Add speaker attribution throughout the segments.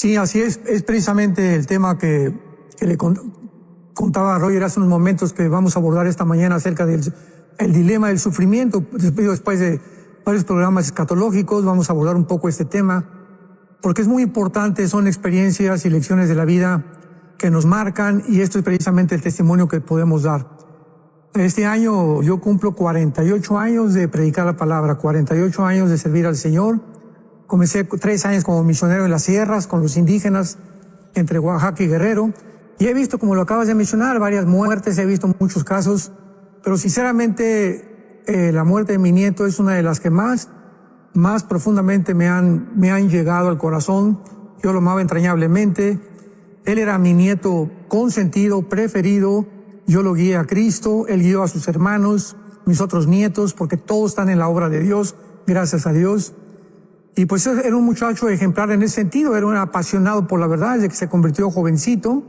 Speaker 1: Sí, así es. Es precisamente el tema que le contaba a Roger hace unos momentos que vamos a abordar esta mañana acerca del el dilema del sufrimiento. Después de varios programas escatológicos vamos a abordar un poco este tema, porque es muy importante, son experiencias y lecciones de la vida que nos marcan, y esto es precisamente el testimonio que podemos dar. Este año yo cumplo 48 años de predicar la palabra, 48 años de servir al Señor. Comencé 3 años como misionero en las sierras con los indígenas entre Oaxaca y Guerrero, y he visto, como lo acabas de mencionar, varias muertes, he visto muchos casos, pero sinceramente la muerte de mi nieto es una de las que más profundamente me han llegado al corazón. Yo lo amaba entrañablemente. Él era mi nieto consentido, preferido. Yo lo guié a Cristo, él guió a sus hermanos, mis otros nietos, porque todos están en la obra de Dios, gracias a Dios. Y pues era un muchacho ejemplar en ese sentido, era un apasionado por la verdad, desde que se convirtió jovencito.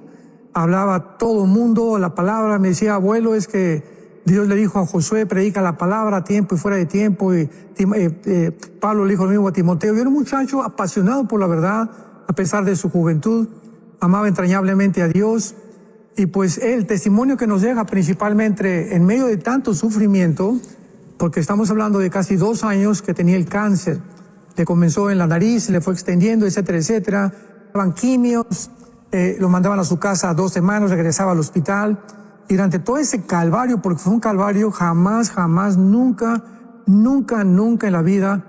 Speaker 1: Hablaba a todo mundo la palabra, me decía: abuelo, es que Dios le dijo a Josué, predica la palabra a tiempo y fuera de tiempo, y Pablo le dijo lo mismo a Timoteo. Y era un muchacho apasionado por la verdad, a pesar de su juventud, amaba entrañablemente a Dios. Y pues el testimonio que nos deja principalmente en medio de tanto sufrimiento, porque estamos hablando de casi 2 años que tenía el cáncer, le comenzó en la nariz, le fue extendiendo, etcétera, etcétera, daban quimios, lo mandaban a su casa 2 semanas, regresaba al hospital, y durante todo ese calvario, porque fue un calvario, jamás, nunca en la vida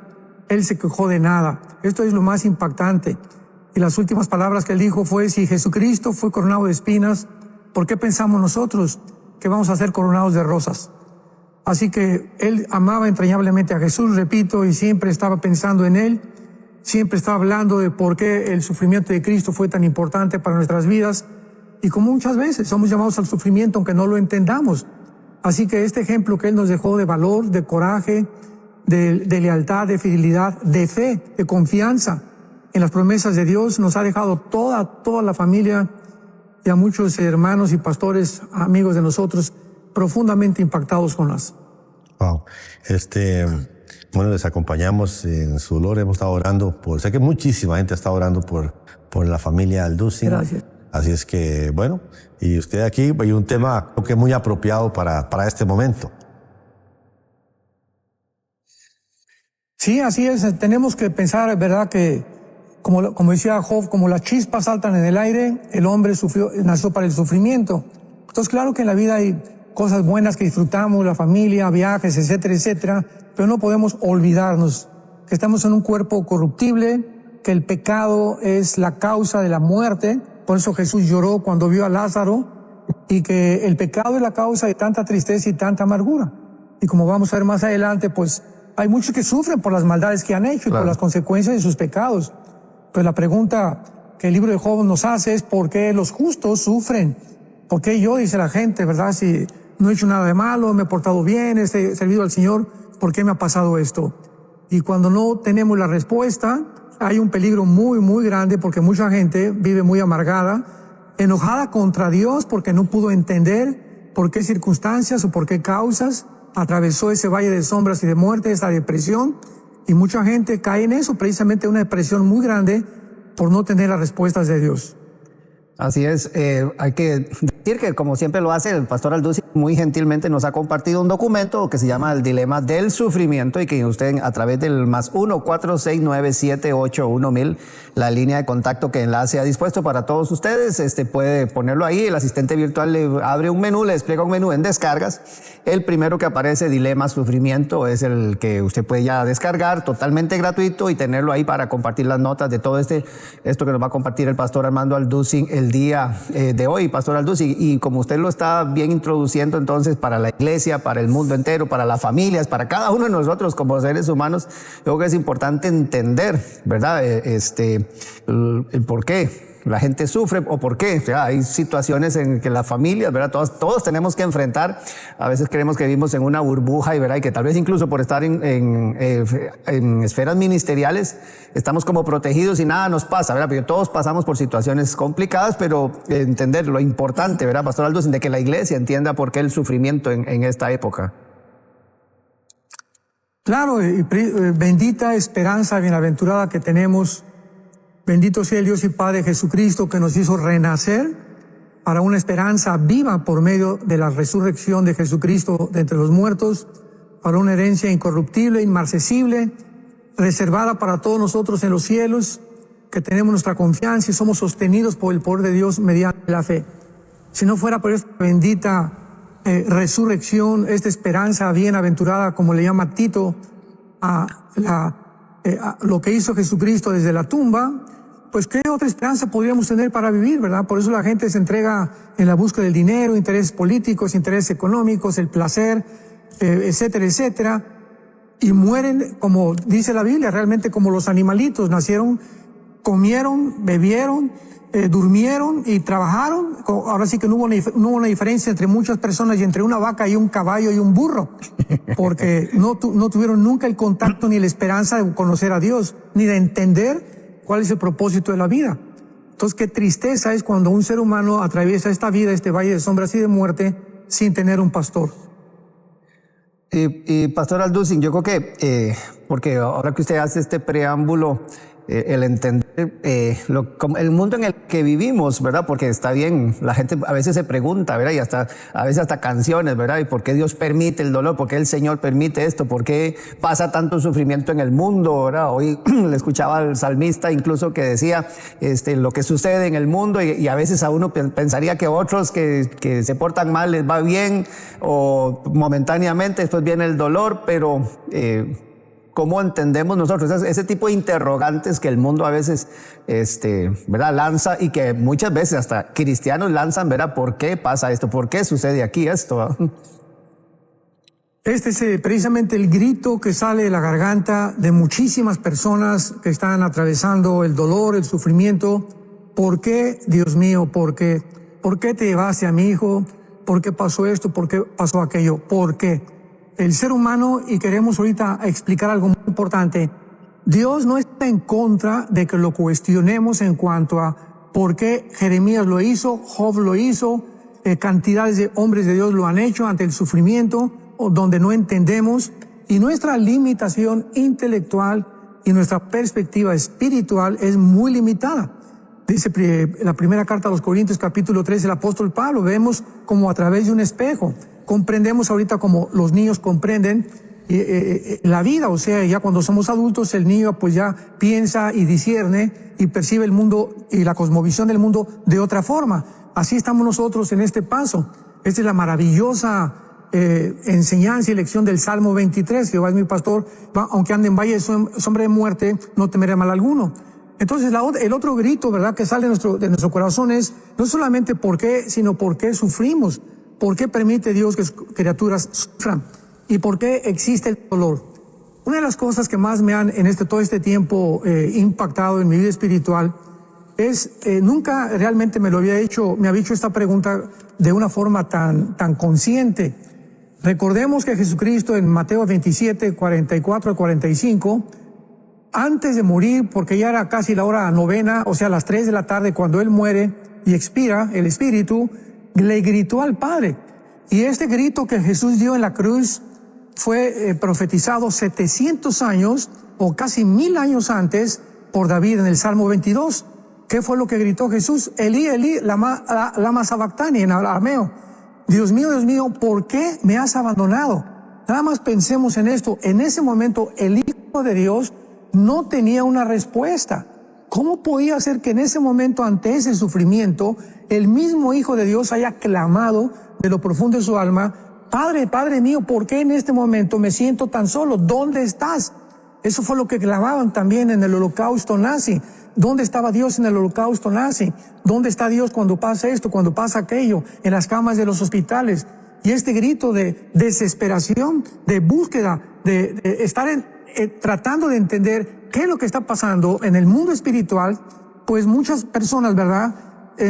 Speaker 1: él se quejó de nada. Esto es lo más impactante. Y las últimas palabras que él dijo fue: si Jesucristo fue coronado de espinas, ¿por qué pensamos nosotros que vamos a ser coronados de rosas? Así que él amaba entrañablemente a Jesús, repito, y siempre estaba pensando en él, siempre estaba hablando de por qué el sufrimiento de Cristo fue tan importante para nuestras vidas, y como muchas veces somos llamados al sufrimiento aunque no lo entendamos. Así que este ejemplo que él nos dejó de valor, de coraje, de lealtad, de fidelidad, de fe, de confianza en las promesas de Dios, nos ha dejado toda la familia y a muchos hermanos y pastores, amigos de nosotros, profundamente impactados con las.
Speaker 2: Wow. Bueno, les acompañamos en su dolor, hemos estado orando sé que muchísima gente está orando por la familia Alducin.
Speaker 1: Gracias.
Speaker 2: Así es que, bueno, y usted aquí, hay un tema creo que muy apropiado para este momento.
Speaker 1: Sí, así es. Tenemos que pensar, ¿verdad?, que como decía Job, como las chispas saltan en el aire, el hombre nació para el sufrimiento. Entonces, claro que en la vida hay cosas buenas que disfrutamos, la familia, viajes, etcétera, etcétera, pero no podemos olvidarnos que estamos en un cuerpo corruptible, que el pecado es la causa de la muerte. Por eso Jesús lloró cuando vio a Lázaro, y que el pecado es la causa de tanta tristeza y tanta amargura. Y como vamos a ver más adelante, pues hay muchos que sufren por las maldades que han hecho, claro, y por las consecuencias de sus pecados. Pues la pregunta que el libro de Job nos hace es: ¿por qué los justos sufren? ¿Por qué yo, dice la gente, verdad? Si no he hecho nada de malo, me he portado bien, he servido al Señor, ¿por qué me ha pasado esto? Y cuando no tenemos la respuesta, hay un peligro muy grande, porque mucha gente vive muy amargada, enojada contra Dios porque no pudo entender por qué circunstancias o por qué causas atravesó ese valle de sombras y de muerte, esa depresión. Y mucha gente cae en eso, precisamente una depresión muy grande por no tener las respuestas de Dios.
Speaker 3: Así es, hay que decir que, como siempre lo hace, el pastor Alducin muy gentilmente nos ha compartido un documento que se llama El Dilema del Sufrimiento, y que usted, a través del +1 469-781-1000, la línea de contacto que Enlace ha dispuesto para todos ustedes, puede ponerlo ahí. El asistente virtual le abre un menú, le despliega un menú en descargas. El primero que aparece, Dilema Sufrimiento, es el que usted puede ya descargar totalmente gratuito y tenerlo ahí para compartir las notas de todo esto que nos va a compartir el pastor Armando Alducin el día de hoy, pastor Alducin. Y como usted lo está bien introduciendo, entonces, para la iglesia, para el mundo entero, para las familias, para cada uno de nosotros como seres humanos, creo que es importante entender, ¿verdad?, el por qué la gente sufre o por qué. O sea, hay situaciones en que las familias, ¿verdad?, todos tenemos que enfrentar. A veces creemos que vivimos en una burbuja, ¿verdad?, y que tal vez incluso por estar en esferas ministeriales estamos como protegidos y nada nos pasa, ¿verdad? Pero todos pasamos por situaciones complicadas, pero entender lo importante, ¿verdad, pastor Alducin, de que la iglesia entienda por qué el sufrimiento en esta época.
Speaker 1: Claro, y bendita esperanza, bienaventurada que tenemos Bendito sea el Dios y Padre Jesucristo, que nos hizo renacer para una esperanza viva por medio de la resurrección de Jesucristo de entre los muertos, para una herencia incorruptible, inmarcesible, reservada para todos nosotros en los cielos, que tenemos nuestra confianza y somos sostenidos por el poder de Dios mediante la fe. Si no fuera por esta bendita resurrección, esta esperanza bienaventurada, como le llama Tito, a lo que hizo Jesucristo desde la tumba, pues qué otra esperanza podríamos tener para vivir, ¿verdad? Por eso la gente se entrega en la búsqueda del dinero, intereses políticos, intereses económicos, el placer, etcétera, etcétera, y mueren, como dice la Biblia, realmente como los animalitos. Nacieron, comieron, bebieron, durmieron y trabajaron. Ahora sí que no hubo una diferencia entre muchas personas y entre una vaca y un caballo y un burro, porque no tuvieron nunca el contacto ni la esperanza de conocer a Dios, ni de entender cuál es el propósito de la vida. Entonces, qué tristeza es cuando un ser humano atraviesa esta vida, este valle de sombras y de muerte, sin tener un pastor.
Speaker 3: Y Pastor Alducin, yo creo que, porque ahora que usted hace este preámbulo, el entender el mundo en el que vivimos, ¿verdad? Porque está bien, la gente a veces se pregunta, ¿verdad? Y a veces hasta canciones, ¿verdad? ¿Y por qué Dios permite el dolor? ¿Por qué el Señor permite esto? ¿Por qué pasa tanto sufrimiento en el mundo, ¿verdad? Hoy le escuchaba al salmista incluso que decía lo que sucede en el mundo, y a veces a uno pensaría que otros que se portan mal les va bien, o momentáneamente después viene el dolor, pero ¿cómo entendemos nosotros ese tipo de interrogantes que el mundo a veces ¿verdad? lanza, y que muchas veces hasta cristianos lanzan, ¿verdad? ¿Por qué pasa esto? ¿Por qué sucede aquí esto?
Speaker 1: Este es precisamente el grito que sale de la garganta de muchísimas personas que están atravesando el dolor, el sufrimiento. ¿Por qué, Dios mío? ¿Por qué? ¿Por qué te llevaste a mi hijo? ¿Por qué pasó esto? ¿Por qué pasó aquello? ¿Por qué? El ser humano, y queremos ahorita explicar algo muy importante, Dios no está en contra de que lo cuestionemos en cuanto a por qué Jeremías lo hizo, Job lo hizo, cantidades de hombres de Dios lo han hecho ante el sufrimiento, o donde no entendemos, y nuestra limitación intelectual y nuestra perspectiva espiritual es muy limitada. Dice la primera carta a los Corintios, capítulo 3, el apóstol Pablo, vemos como a través de un espejo. Comprendemos ahorita como los niños comprenden la vida, o sea, ya cuando somos adultos el niño pues ya piensa y discierne y percibe el mundo y la cosmovisión del mundo de otra forma. Así estamos nosotros en este paso. Esta es la maravillosa enseñanza y lección del Salmo 23, Jehová es mi pastor, aunque ande en valle de sombra de muerte, no temeré mal alguno. Entonces el otro grito, ¿verdad?, que sale de nuestro corazón es no solamente por qué, sino por qué sufrimos. ¿Por qué permite Dios que sus criaturas sufran? ¿Y por qué existe el dolor? Una de las cosas que más me han en todo este tiempo impactado en mi vida espiritual es, nunca realmente me había hecho esta pregunta de una forma tan consciente. Recordemos que Jesucristo en Mateo 27, 44 al 45, antes de morir, porque ya era casi la hora novena, o sea, las 3 de la tarde, cuando Él muere y expira el Espíritu, le gritó al Padre. Y este grito que Jesús dio en la cruz fue profetizado 700 años o casi 1000 años antes por David en el Salmo 22. ¿Qué fue lo que gritó Jesús? Elí, Elí, lama sabactani, en arameo. Dios mío, ¿por qué me has abandonado? Nada más pensemos en esto. En ese momento el Hijo de Dios no tenía una respuesta. ¿Cómo podía ser que en ese momento, ante ese sufrimiento, el mismo Hijo de Dios haya clamado de lo profundo de su alma: Padre, Padre mío, ¿por qué en este momento me siento tan solo? ¿Dónde estás? Eso fue lo que clamaban también en el holocausto nazi. ¿Dónde estaba Dios en el holocausto nazi? ¿Dónde está Dios cuando pasa esto, cuando pasa aquello, en las camas de los hospitales? Y este grito de desesperación, de búsqueda, de estar tratando de entender qué es lo que está pasando en el mundo espiritual, pues muchas personas, ¿verdad?,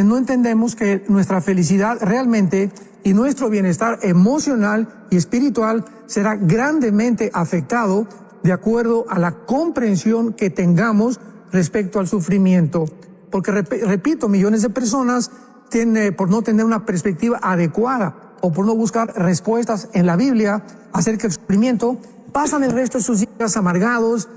Speaker 1: no entendemos que nuestra felicidad realmente y nuestro bienestar emocional y espiritual será grandemente afectado de acuerdo a la comprensión que tengamos respecto al sufrimiento. Porque, repito, millones de personas por no tener una perspectiva adecuada o por no buscar respuestas en la Biblia acerca del sufrimiento, pasan el resto de sus días amargados,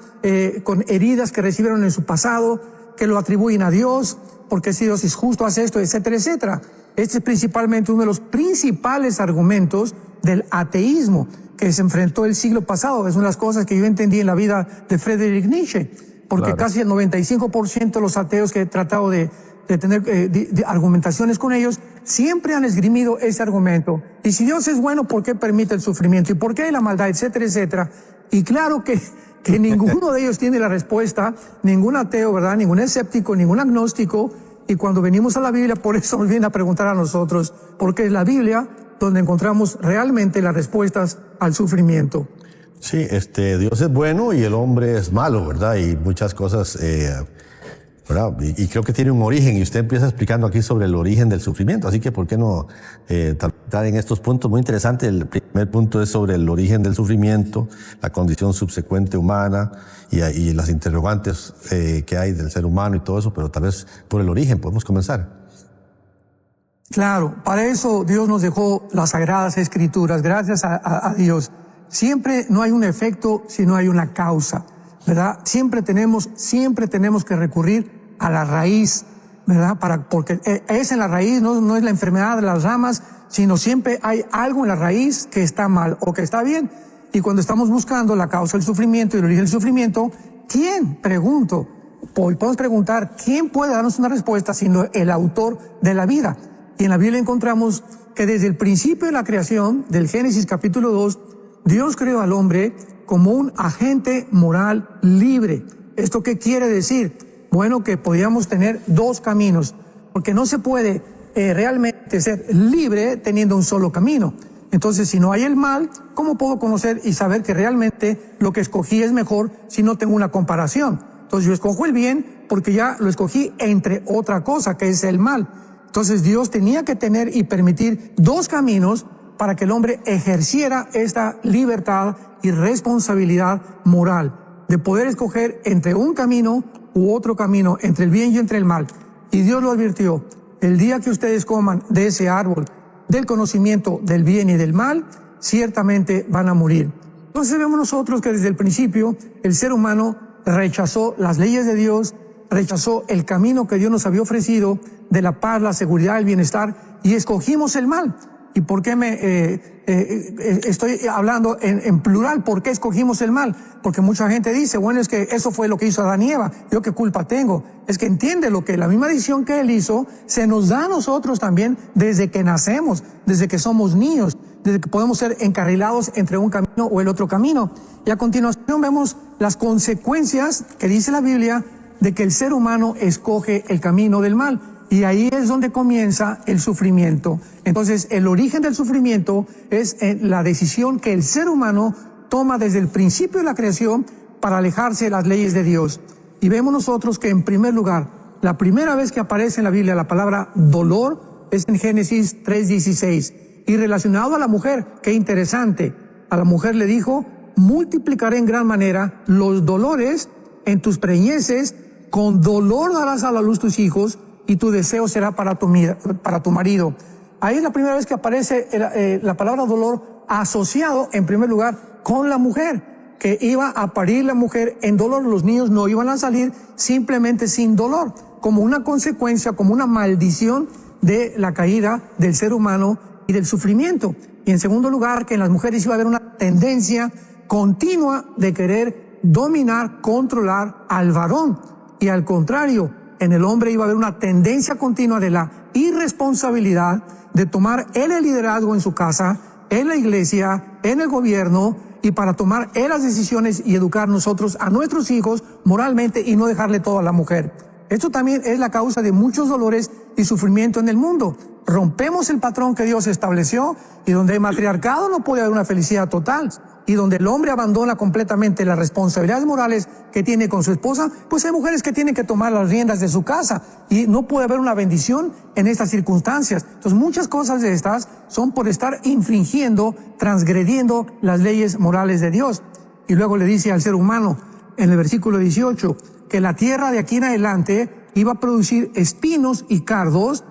Speaker 1: con heridas que recibieron en su pasado, que lo atribuyen a Dios, porque si Dios es justo, hace esto, etcétera, etcétera. Este es principalmente uno de los principales argumentos del ateísmo que se enfrentó el siglo pasado. Es una de las cosas que yo entendí en la vida de Friedrich Nietzsche, porque
Speaker 2: Claro.
Speaker 1: casi el 95% de los ateos que he tratado de tener de argumentaciones con ellos, siempre han esgrimido ese argumento. Y si Dios es bueno, ¿por qué permite el sufrimiento? ¿Y por qué hay la maldad? Etcétera, etcétera. Y claro que ninguno de ellos tiene la respuesta, ningún ateo, ¿verdad? Ningún escéptico, ningún agnóstico. Y cuando venimos a la Biblia, por eso nos viene a preguntar a nosotros, porque es la Biblia donde encontramos realmente las respuestas al sufrimiento.
Speaker 2: Sí, Dios es bueno y el hombre es malo, ¿verdad? Y muchas cosas, ¿verdad? Y creo que tiene un origen, y usted empieza explicando aquí sobre el origen del sufrimiento, así que ¿por qué no tratar en estos puntos? Muy interesante. El primer punto es sobre el origen del sufrimiento, la condición subsecuente humana y las interrogantes que hay del ser humano y todo eso, pero tal vez por el origen podemos comenzar.
Speaker 1: Claro, para eso Dios nos dejó las Sagradas Escrituras, gracias a Dios. Siempre no hay un efecto si no hay una causa, ¿verdad? Siempre tenemos que recurrir a la raíz, ¿verdad? Porque es en la raíz, no es la enfermedad de las ramas, sino siempre hay algo en la raíz que está mal o que está bien. Y cuando estamos buscando la causa del sufrimiento y el origen del sufrimiento, ¿quién? Pregunto. Podemos preguntar, ¿quién puede darnos una respuesta sino el autor de la vida? Y en la Biblia encontramos que desde el principio de la creación, del Génesis capítulo 2, Dios creó al hombre como un agente moral libre. ¿Esto qué quiere decir? Bueno, que podíamos tener dos caminos, porque no se puede realmente ser libre teniendo un solo camino. Entonces, si no hay el mal, ¿cómo puedo conocer y saber que realmente lo que escogí es mejor si no tengo una comparación? Entonces yo escojo el bien porque ya lo escogí entre otra cosa, que es el mal. Entonces Dios tenía que tener y permitir dos caminos para que el hombre ejerciera esta libertad y responsabilidad moral de poder escoger entre un camino u otro camino, entre el bien y entre el mal. Y Dios lo advirtió: el día que ustedes coman de ese árbol del conocimiento del bien y del mal, ciertamente van a morir. Entonces vemos nosotros que desde el principio el ser humano rechazó las leyes de Dios, rechazó el camino que Dios nos había ofrecido de la paz, la seguridad, el bienestar, y escogimos el mal. ¿Y por qué estoy hablando en plural? ¿Por qué escogimos el mal? Porque mucha gente dice, bueno, es que eso fue lo que hizo Adán y Eva, ¿yo qué culpa tengo? Es que entiende lo que la misma decisión que él hizo se nos da a nosotros también desde que nacemos, desde que somos niños, desde que podemos ser encarrilados entre un camino o el otro camino. Y a continuación vemos las consecuencias que dice la Biblia de que el ser humano escoge el camino del mal. Y ahí es donde comienza el sufrimiento. Entonces, el origen del sufrimiento es la decisión que el ser humano toma desde el principio de la creación para alejarse de las leyes de Dios. Y vemos nosotros que, en primer lugar, la primera vez que aparece en la Biblia la palabra dolor es en Génesis 3:16. Y relacionado a la mujer, qué interesante, a la mujer le dijo: multiplicaré en gran manera los dolores en tus preñeces, con dolor darás a la luz tus hijos, y tu deseo será para tu marido. Ahí es la primera vez que aparece la palabra dolor asociado, en primer lugar, con la mujer, que iba a parir la mujer en dolor. Los niños no iban a salir simplemente sin dolor, como una consecuencia, como una maldición de la caída del ser humano y del sufrimiento. Y en segundo lugar, que en las mujeres iba a haber una tendencia continua de querer dominar, controlar al varón. Y al contrario, en el hombre iba a haber una tendencia continua de la irresponsabilidad de tomar él el liderazgo en su casa, en la iglesia, en el gobierno, y para tomar él las decisiones y educar nosotros a nuestros hijos moralmente y no dejarle todo a la mujer. Esto también es la causa de muchos dolores y sufrimiento en el mundo. Rompemos el patrón que Dios estableció, y donde hay matriarcado no puede haber una felicidad total. Y donde el hombre abandona completamente las responsabilidades morales que tiene con su esposa, pues hay mujeres que tienen que tomar las riendas de su casa, y no puede haber una bendición en estas circunstancias. Entonces, muchas cosas de estas son por estar infringiendo, transgrediendo las leyes morales de Dios. Y luego le dice al ser humano, en el versículo 18, que la tierra de aquí en adelante iba a producir espinos y cardos,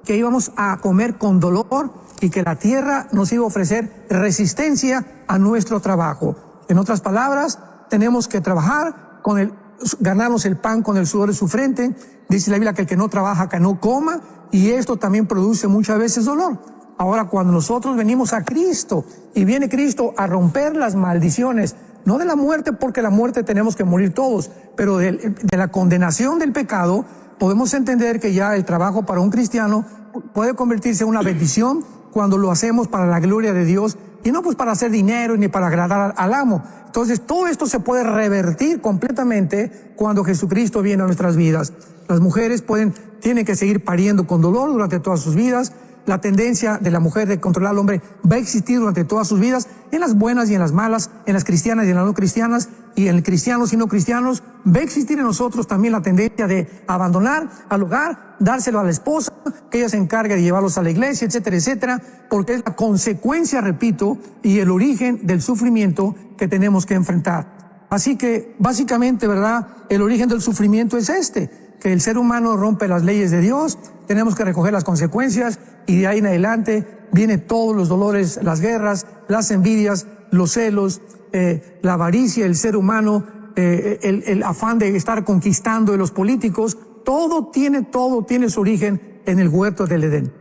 Speaker 1: que íbamos a comer con dolor, y que la tierra nos iba a ofrecer resistencia a nuestro trabajo. En otras palabras, tenemos que trabajar con el ganarnos el pan con el sudor de su frente. Dice la Biblia que el que no trabaja, que no coma, y esto también produce muchas veces dolor. Ahora, cuando nosotros venimos a Cristo y viene Cristo a romper las maldiciones, no de la muerte, porque la muerte tenemos que morir todos, pero de la condenación del pecado, podemos entender que ya el trabajo para un cristiano puede convertirse en una bendición cuando lo hacemos para la gloria de Dios y no pues para hacer dinero ni para agradar al amo. Entonces todo esto se puede revertir completamente cuando Jesucristo viene a nuestras vidas. Las mujeres tienen que seguir pariendo con dolor durante todas sus vidas. La tendencia de la mujer de controlar al hombre va a existir durante todas sus vidas, en las buenas y en las malas, en las cristianas y en las no cristianas, y en cristianos y no cristianos. Va a existir en nosotros también la tendencia de abandonar al hogar, dárselo a la esposa, que ella se encargue de llevarlos a la iglesia, etcétera, etcétera, porque es la consecuencia, repito, y el origen del sufrimiento que tenemos que enfrentar. Así que, básicamente, ¿verdad?, el origen del sufrimiento es que el ser humano rompe las leyes de Dios, tenemos que recoger las consecuencias, y de ahí en adelante vienen todos los dolores, las guerras, las envidias, los celos, la avaricia, el ser humano, el afán de estar conquistando de los políticos. Todo tiene su origen en el huerto del Edén.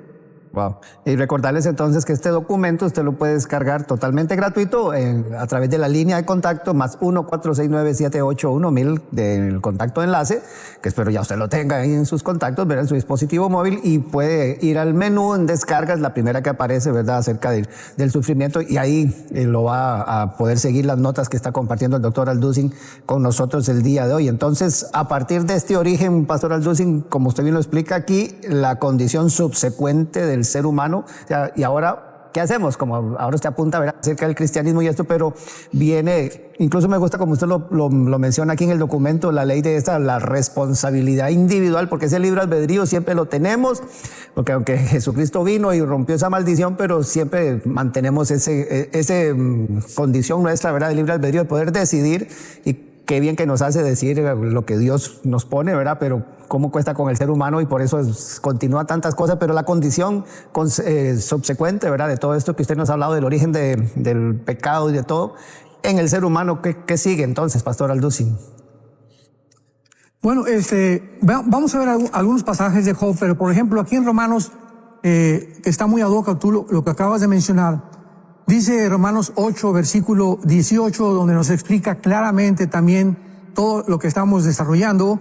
Speaker 3: Wow. Y recordarles entonces que este documento usted lo puede descargar totalmente gratuito a través de la línea de contacto más 1-469-781-1000 del contacto enlace, que espero ya usted lo tenga ahí en sus contactos, ¿verdad?, en su dispositivo móvil, y puede ir al menú en descargas, la primera que aparece, ¿verdad?, acerca del sufrimiento, y ahí lo va a poder seguir las notas que está compartiendo el doctor Alducin con nosotros el día de hoy. Entonces, a partir de este origen, pastor Alducin, como usted bien lo explica aquí, la condición subsecuente del ser humano, o sea, y ahora, ¿qué hacemos? Como ahora usted apunta, ¿verdad?, acerca del cristianismo y esto, pero viene, incluso me gusta como usted lo menciona aquí en el documento, la ley de la responsabilidad individual, porque ese libre albedrío siempre lo tenemos, porque aunque Jesucristo vino y rompió esa maldición, pero siempre mantenemos ese condición nuestra, ¿verdad?, de libre albedrío, de poder decidir. Y qué bien que nos hace decir lo que Dios nos pone, ¿verdad? Pero cómo cuesta con el ser humano, y por eso continúa tantas cosas. Pero la condición subsecuente, ¿verdad?, de todo esto que usted nos ha hablado, del origen del pecado y de todo, en el ser humano, ¿qué sigue entonces, pastor Alducin?
Speaker 1: Bueno, vamos a ver algunos pasajes de Job, pero por ejemplo aquí en Romanos, que está muy ad hoc tú lo que acabas de mencionar. Dice Romanos 8, versículo 18, donde nos explica claramente también todo lo que estamos desarrollando.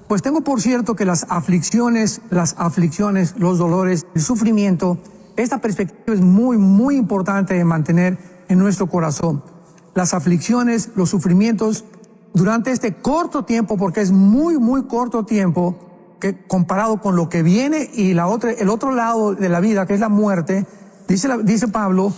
Speaker 1: Pues tengo por cierto que las aflicciones, los dolores, el sufrimiento, esta perspectiva es muy, muy importante de mantener en nuestro corazón. Las aflicciones, los sufrimientos, durante este corto tiempo, porque es muy, muy corto tiempo, que comparado con lo que viene y el otro lado de la vida, que es la muerte, dice Pablo,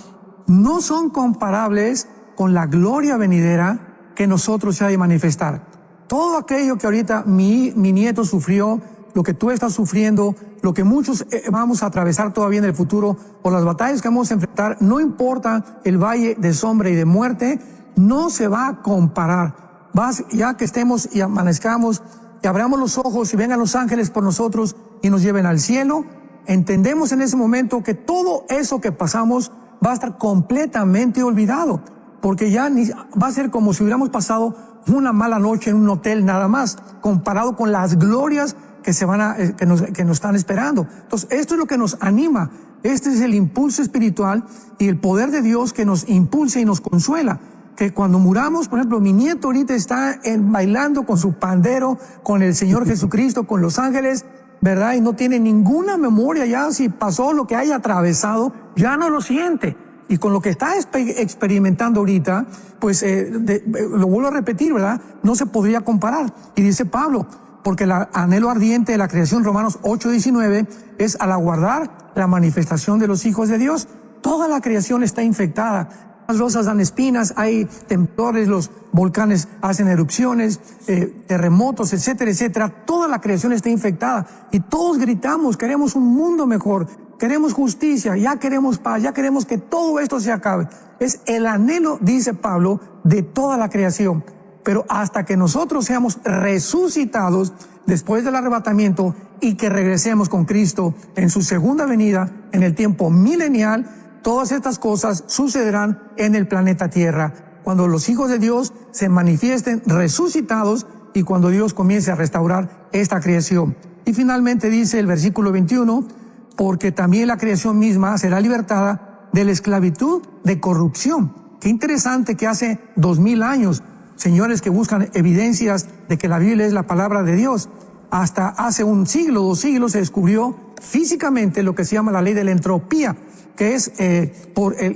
Speaker 1: no son comparables con la gloria venidera que nosotros se ha de manifestar. Todo aquello que ahorita mi nieto sufrió, lo que tú estás sufriendo, lo que muchos vamos a atravesar todavía en el futuro, o las batallas que vamos a enfrentar, no importa el valle de sombra y de muerte, no se va a comparar. Ya que estemos y amanezcamos y abramos los ojos y vengan los ángeles por nosotros y nos lleven al cielo, entendemos en ese momento que todo eso que pasamos va a estar completamente olvidado, porque ya va a ser como si hubiéramos pasado una mala noche en un hotel nada más, comparado con las glorias que nos están esperando. Entonces, esto es lo que nos anima. Este es el impulso espiritual y el poder de Dios que nos impulsa y nos consuela. Que cuando muramos, por ejemplo, mi nieto ahorita está bailando con su pandero, con el Señor Jesucristo, con los ángeles, ¿verdad? Y no tiene ninguna memoria ya, si pasó lo que haya atravesado, ya no lo siente. Y con lo que está experimentando ahorita, pues lo vuelvo a repetir, ¿verdad? No se podría comparar. Y dice Pablo, porque el anhelo ardiente de la creación, Romanos 8:19, es al aguardar la manifestación de los hijos de Dios. Toda la creación está infectada. Las rosas dan espinas, hay temblores, los volcanes hacen erupciones, terremotos, etcétera, etcétera. Toda la creación está infectada y todos gritamos, queremos un mundo mejor, queremos justicia, ya queremos paz, ya queremos que todo esto se acabe. Es el anhelo, dice Pablo, de toda la creación. Pero hasta que nosotros seamos resucitados después del arrebatamiento y que regresemos con Cristo en su segunda venida, en el tiempo milenial, todas estas cosas sucederán en el planeta Tierra. Cuando los hijos de Dios se manifiesten resucitados y cuando Dios comience a restaurar esta creación. Y finalmente dice el versículo 21, porque también la creación misma será libertada de la esclavitud de corrupción. Qué interesante que hace 2000 años, señores que buscan evidencias de que la Biblia es la palabra de Dios, hasta hace un siglo, 2 siglos, se descubrió físicamente lo que se llama la ley de la entropía, que es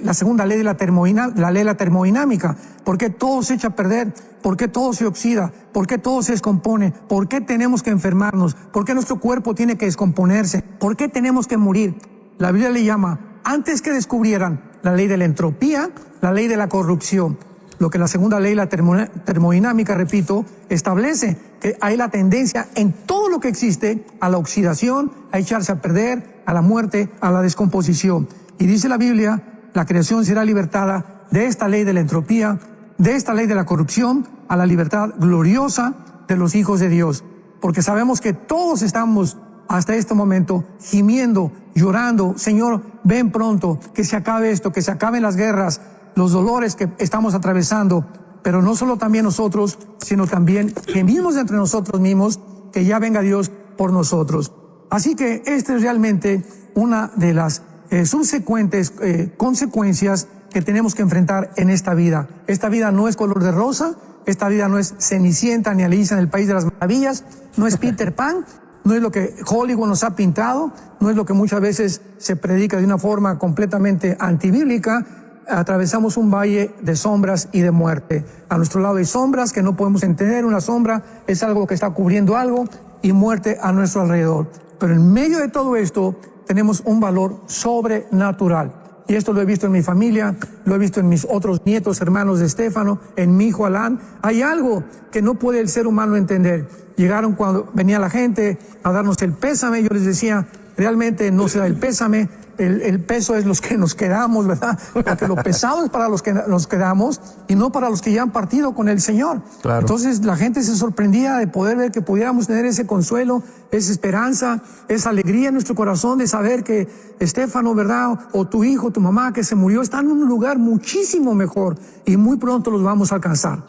Speaker 1: la segunda ley de la ley de la termodinámica. ¿Por qué todo se echa a perder? ¿Por qué todo se oxida? ¿Por qué todo se descompone? ¿Por qué tenemos que enfermarnos? ¿Por qué nuestro cuerpo tiene que descomponerse? ¿Por qué tenemos que morir? La Biblia le llama, antes que descubrieran la ley de la entropía, la ley de la corrupción. Lo que la segunda ley, la termodinámica, repito, establece que hay la tendencia en todo lo que existe a la oxidación, a echarse a perder, a la muerte, a la descomposición. Y dice la Biblia, la creación será libertada de esta ley de la entropía, de esta ley de la corrupción, a la libertad gloriosa de los hijos de Dios. Porque sabemos que todos estamos hasta este momento gimiendo, llorando, Señor, ven pronto, que se acabe esto, que se acaben las guerras, los dolores que estamos atravesando, pero no solo también nosotros, sino también gemimos entre nosotros mismos, que ya venga Dios por nosotros. Así que esta es realmente una de las subsecuentes consecuencias que tenemos que enfrentar en esta vida. Esta vida no es color de rosa, esta vida no es Cenicienta ni Alicia en el País de las Maravillas, no es Peter Pan, no es lo que Hollywood nos ha pintado, no es lo que muchas veces se predica de una forma completamente antibíblica. Atravesamos un valle de sombras y de muerte. A nuestro lado hay sombras que no podemos entender. Una sombra es algo que está cubriendo algo, y muerte a nuestro alrededor. Pero en medio de todo esto tenemos un valor sobrenatural. Y esto lo he visto en mi familia, lo he visto en mis otros nietos, hermanos de Estefano, en mi hijo Alán. Hay algo que no puede el ser humano entender. Llegaron cuando venía la gente a darnos el pésame. Yo les decía, realmente no se da el pésame. El peso es los que nos quedamos, ¿verdad? Porque lo pesado es para los que nos quedamos y no para los que ya han partido con el Señor.
Speaker 3: Claro. Entonces
Speaker 1: la gente se sorprendía de poder ver que pudiéramos tener ese consuelo, esa esperanza, esa alegría en nuestro corazón de saber que Estefano, ¿verdad? O tu hijo, tu mamá que se murió, están en un lugar muchísimo mejor y muy pronto los vamos a alcanzar.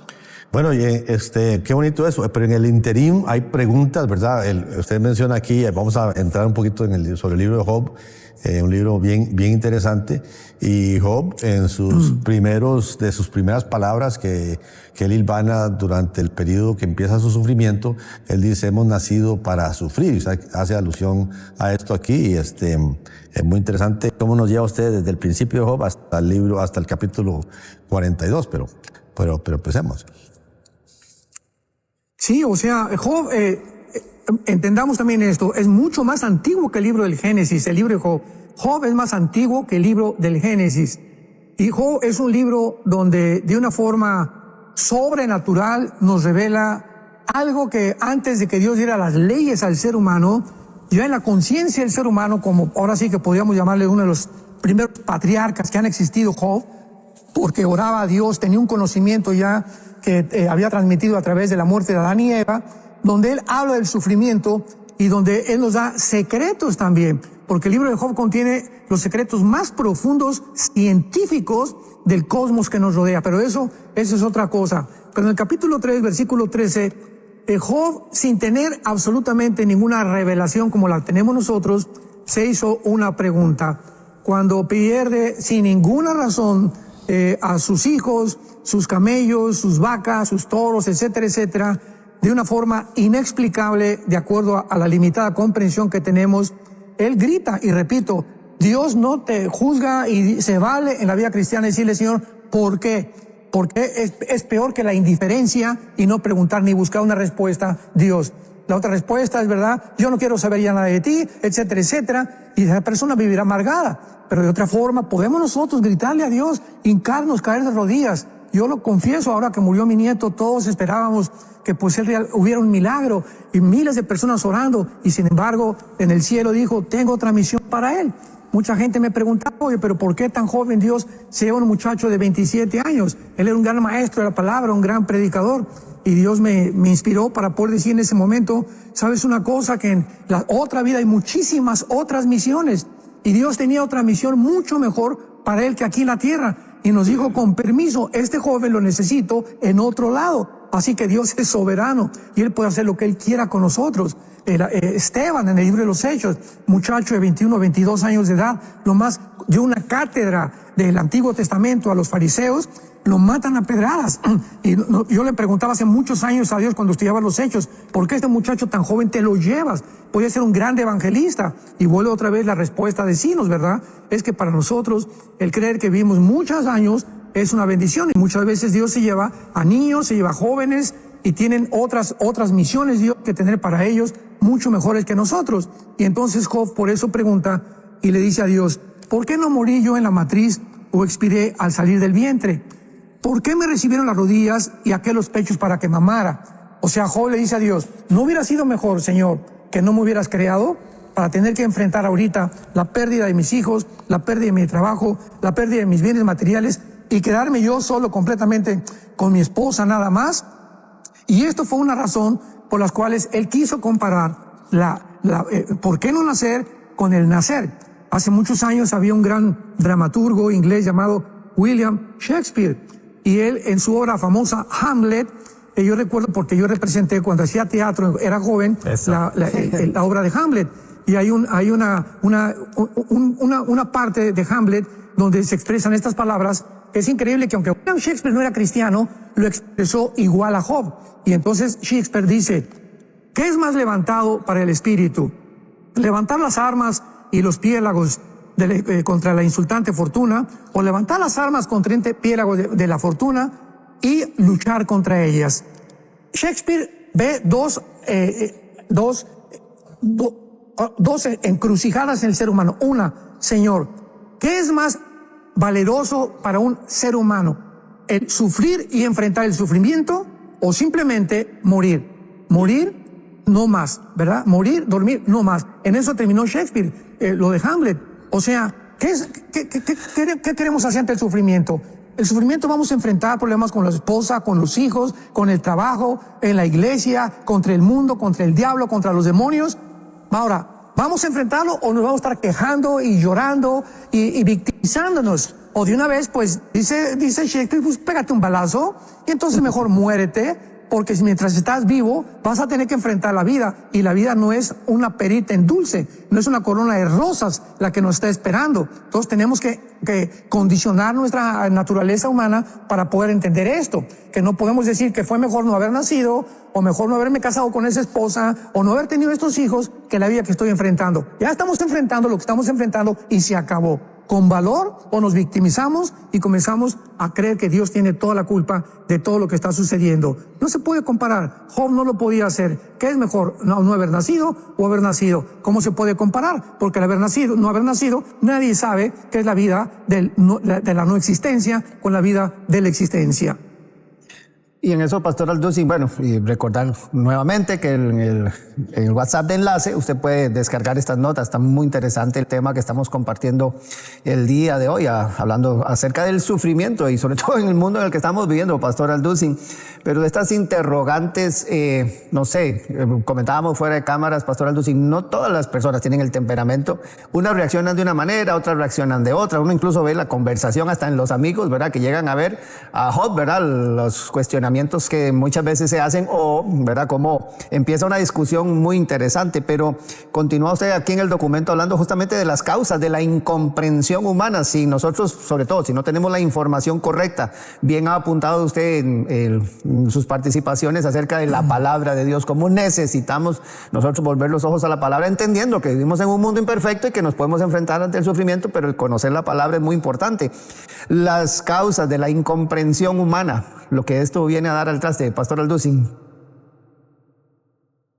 Speaker 2: Bueno, qué bonito eso, pero en el interín hay preguntas, ¿verdad? Usted menciona aquí, vamos a entrar un poquito sobre el libro de Job, un libro bien interesante, y Job en sus primeras palabras que él hilvana durante el periodo que empieza su sufrimiento, él dice, hemos nacido para sufrir, y hace alusión a esto aquí, y es muy interesante cómo nos lleva usted desde el principio de Job hasta el capítulo 42, pero empecemos.
Speaker 1: Sí, o sea, Job, entendamos también esto, es mucho más antiguo que el libro del Génesis, el libro de Job. Job es más antiguo que el libro del Génesis. Y Job es un libro donde de una forma sobrenatural nos revela algo que antes de que Dios diera las leyes al ser humano, ya en la conciencia del ser humano, como ahora sí que podríamos llamarle uno de los primeros patriarcas que han existido, Job, porque oraba a Dios, tenía un conocimiento ya que había transmitido a través de la muerte de Adán y Eva, donde él habla del sufrimiento y donde él nos da secretos también, porque el libro de Job contiene los secretos más profundos científicos del cosmos que nos rodea, pero eso es otra cosa. Pero en el capítulo 3, versículo 13, Job, sin tener absolutamente ninguna revelación como la tenemos nosotros, se hizo una pregunta. Cuando pierde sin ninguna razón a sus hijos, sus camellos, sus vacas, sus toros, etcétera, etcétera, de una forma inexplicable, de acuerdo a la limitada comprensión que tenemos, él grita, y repito, Dios no te juzga y se vale en la vida cristiana decirle, Señor, ¿por qué? Porque es peor que la indiferencia y no preguntar ni buscar una respuesta, Dios. La otra respuesta es, ¿verdad? Yo no quiero saber ya nada de ti, etcétera, etcétera, y esa persona vivirá amargada. Pero de otra forma, podemos nosotros gritarle a Dios, hincarnos, caer de rodillas. Yo lo confieso, ahora que murió mi nieto, todos esperábamos que pues hubiera un milagro y miles de personas orando, y sin embargo, en el cielo dijo, tengo otra misión para él. Mucha gente me preguntaba, oye, pero ¿por qué tan joven Dios se lleva a un muchacho de 27 años? Él era un gran maestro de la palabra, un gran predicador. Y Dios me inspiró para poder decir en ese momento, ¿sabes una cosa? Que en la otra vida hay muchísimas otras misiones. Y Dios tenía otra misión mucho mejor para él que aquí en la tierra. Y nos dijo, con permiso, este joven lo necesito en otro lado. Así que Dios es soberano y Él puede hacer lo que Él quiera con nosotros. Esteban, en el libro de los Hechos, muchacho de 21, 22 años de edad, dio una cátedra del Antiguo Testamento a los fariseos, lo matan a pedradas. Y yo le preguntaba hace muchos años a Dios cuando estudiaba los Hechos, ¿por qué este muchacho tan joven te lo llevas? Podía ser un gran evangelista. Y vuelve otra vez la respuesta de Sinos, ¿verdad? Es que para nosotros el creer que vivimos muchos años es una bendición, y muchas veces Dios se lleva a niños, se lleva a jóvenes, y tienen otras misiones Dios que tener para ellos mucho mejores que nosotros. Y entonces Job por eso pregunta y le dice a Dios, ¿por qué no morí yo en la matriz o expiré al salir del vientre? ¿Por qué me recibieron las rodillas y aquel los pechos para que mamara? O sea, Job le dice a Dios, ¿no hubiera sido mejor, Señor, que no me hubieras creado para tener que enfrentar ahorita la pérdida de mis hijos, la pérdida de mi trabajo, la pérdida de mis bienes materiales y quedarme yo solo completamente con mi esposa nada más? Y esto fue una razón por las cuales él quiso comparar ¿por qué no nacer con el nacer? Hace muchos años había un gran dramaturgo inglés llamado William Shakespeare, y él en su obra famosa Hamlet, yo recuerdo porque yo representé cuando hacía teatro, era joven, la obra de Hamlet, y hay una parte de Hamlet donde se expresan estas palabras. Es increíble que aunque William Shakespeare no era cristiano, lo expresó igual a Job. Y entonces Shakespeare dice, ¿qué es más levantado para el espíritu? ¿Levantar las armas y los piélagos contra la insultante fortuna, o levantar las armas contra el piélago de la fortuna y luchar contra ellas? Shakespeare ve dos encrucijadas en el ser humano. Una, Señor, ¿qué es más valeroso para un ser humano? ¿El sufrir y enfrentar el sufrimiento o simplemente morir? Morir, no más, ¿verdad? Morir, dormir, no más. En eso terminó Shakespeare, lo de Hamlet. O sea, ¿qué queremos hacer ante el sufrimiento? El sufrimiento vamos a enfrentar problemas con la esposa, con los hijos, con el trabajo, en la iglesia, contra el mundo, contra el diablo, contra los demonios. Ahora, ¿vamos a enfrentarlo o nos vamos a estar quejando y llorando y victimizándonos? O de una vez, pues, dice Shakespeare, pues pégate un balazo y entonces mejor muérete, porque mientras estás vivo vas a tener que enfrentar la vida, y la vida no es una perita en dulce, no es una corona de rosas la que nos está esperando. Entonces tenemos que condicionar nuestra naturaleza humana para poder entender esto, que no podemos decir que fue mejor no haber nacido, o mejor no haberme casado con esa esposa, o no haber tenido estos hijos, que la vida que estoy enfrentando. Ya estamos enfrentando lo que estamos enfrentando y se acabó. Con valor, o nos victimizamos y comenzamos a creer que Dios tiene toda la culpa de todo lo que está sucediendo. No se puede comparar. Job no lo podía hacer. ¿Qué es mejor? No haber nacido o haber nacido. ¿Cómo se puede comparar? Porque el haber nacido, no haber nacido, nadie sabe qué es la vida de la no existencia con la vida de la existencia.
Speaker 3: Y en eso, Pastor Alducin, bueno, y recordar nuevamente que en el WhatsApp de Enlace usted puede descargar estas notas. Está muy interesante el tema que estamos compartiendo el día de hoy, hablando acerca del sufrimiento y sobre todo en el mundo en el que estamos viviendo, Pastor Alducin. Pero de estas interrogantes, no sé, comentábamos fuera de cámaras, Pastor Alducin, no todas las personas tienen el temperamento. Unas reaccionan de una manera, otras reaccionan de otra. Uno incluso ve la conversación hasta en los amigos, ¿verdad? Que llegan a ver a Job, ¿verdad? Los cuestionamientos que muchas veces se hacen, o, ¿verdad? Como empieza una discusión muy interesante, pero continúa usted aquí en el documento hablando justamente de las causas de la incomprensión humana. Si nosotros, sobre todo, si no tenemos la información correcta, bien ha apuntado usted en sus participaciones acerca de la palabra de Dios, cómo necesitamos nosotros volver los ojos a la palabra, entendiendo que vivimos en un mundo imperfecto y que nos podemos enfrentar ante el sufrimiento, pero el conocer la palabra es muy importante. Las causas de la incomprensión humana, lo que esto viene a dar al traste, Pastor Alducin.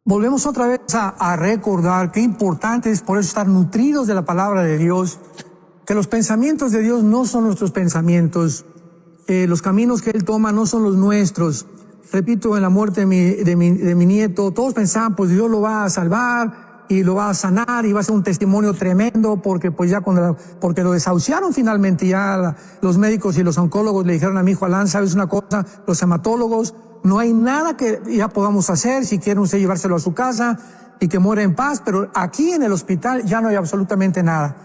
Speaker 1: Volvemos otra vez a recordar qué importante es por eso estar nutridos de la palabra de Dios, que los pensamientos de Dios no son nuestros pensamientos, los caminos que Él toma no son los nuestros. Repito, en la muerte de mi nieto, todos pensaban, pues Dios lo va a salvar y lo va a sanar y va a ser un testimonio tremendo, porque pues ya porque lo desahuciaron finalmente, ya los médicos y los oncólogos le dijeron a mi hijo Alan, ¿sabes una cosa? Los hematólogos, no hay nada que ya podamos hacer, si quieren usted llevárselo a su casa y que muera en paz, pero aquí en el hospital ya no hay absolutamente nada.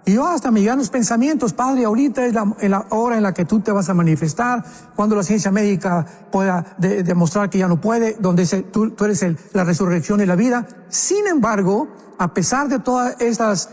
Speaker 1: Y yo hasta me llegan los pensamientos, Padre, ahorita es la hora en la que tú te vas a manifestar, cuando la ciencia médica pueda demostrar que ya no puede, donde tú eres la resurrección y la vida. Sin embargo, a pesar de todas estas